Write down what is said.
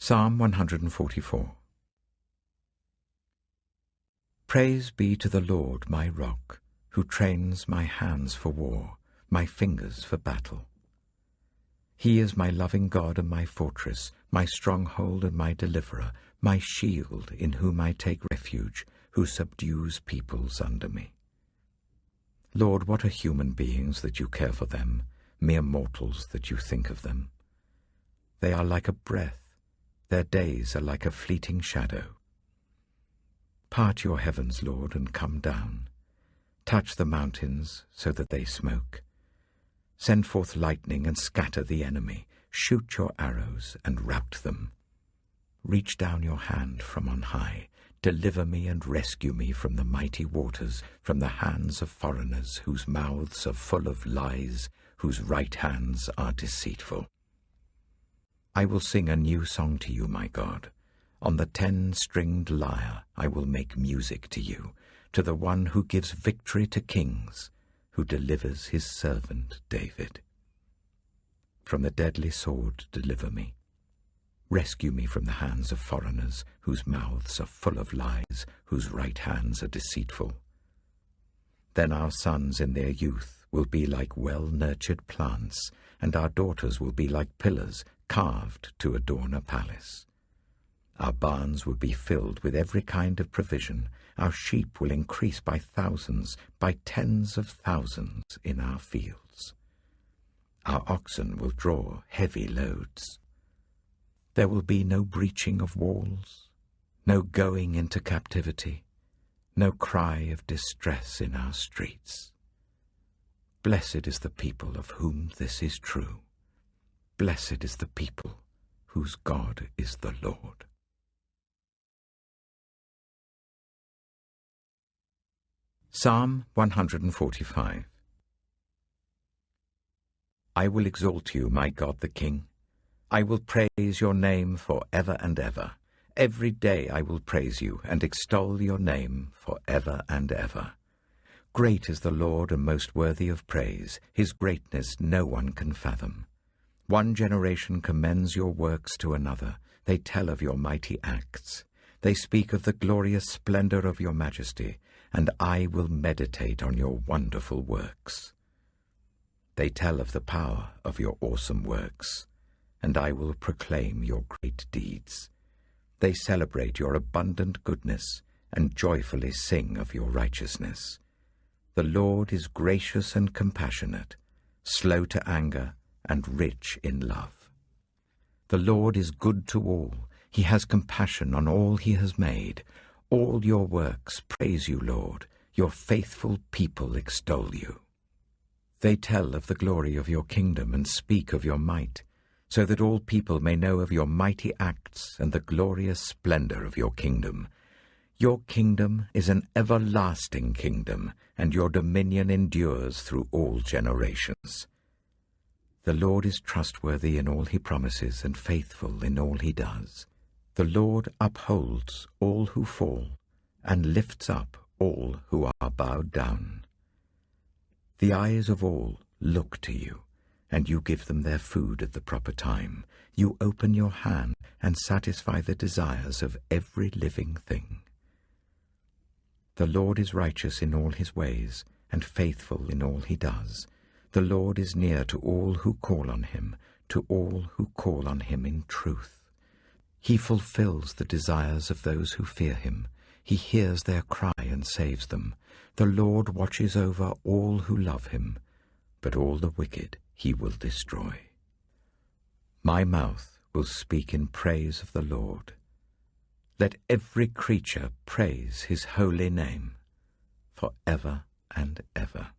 Psalm 144. Praise be to the Lord my rock, who trains my hands for war, my fingers for battle. He is my loving God and my fortress, my stronghold and my deliverer, my shield in whom I take refuge, who subdues peoples under me. Lord, what are human beings that you care for them, mere mortals that you think of them? They are like a breath. Their days are like a fleeting shadow. Part your heavens, Lord, and come down. Touch the mountains so that they smoke. Send forth lightning and scatter the enemy. Shoot your arrows and rout them. Reach down your hand from on high. Deliver me and rescue me from the mighty waters, from the hands of foreigners whose mouths are full of lies, whose right hands are deceitful. I will sing a new song to you, my God. On the 10-stringed lyre I will make music to you, to the one who gives victory to kings, who delivers his servant David. From the deadly sword deliver me. Rescue me from the hands of foreigners, whose mouths are full of lies, whose right hands are deceitful. Then our sons in their youth will be like well-nurtured plants, and our daughters will be like pillars carved to adorn a palace. Our barns will be filled with every kind of provision. Our sheep will increase by thousands, by tens of thousands in our fields. Our oxen will draw heavy loads. There will be no breaching of walls, no going into captivity, no cry of distress in our streets. Blessed is the people of whom this is true. Blessed is the people whose God is the Lord. Psalm 145. I will exalt you, my God the King. I will praise your name for ever and ever. Every day I will praise you and extol your name for ever and ever. Great is the Lord and most worthy of praise. His greatness no one can fathom. One generation commends your works to another. They tell of your mighty acts. They speak of the glorious splendor of your majesty, and I will meditate on your wonderful works. They tell of the power of your awesome works, and I will proclaim your great deeds. They celebrate your abundant goodness and joyfully sing of your righteousness. The Lord is gracious and compassionate, slow to anger, and rich in love. The Lord is good to all. He has compassion on all he has made. All your works praise you, Lord. Your faithful people extol you. They tell of the glory of your kingdom and speak of your might, so that all people may know of your mighty acts and the glorious splendor of your kingdom. Your kingdom is an everlasting kingdom, and your dominion endures through all generations. The Lord is trustworthy in all he promises and faithful in all he does. The Lord upholds all who fall and lifts up all who are bowed down. The eyes of all look to you, and you give them their food at the proper time. You open your hand and satisfy the desires of every living thing. The Lord is righteous in all his ways and faithful in all he does. The Lord is near to all who call on him, to all who call on him in truth. He fulfills the desires of those who fear him. He hears their cry and saves them. The Lord watches over all who love him, but all the wicked he will destroy. My mouth will speak in praise of the Lord. Let every creature praise his holy name, for ever and ever.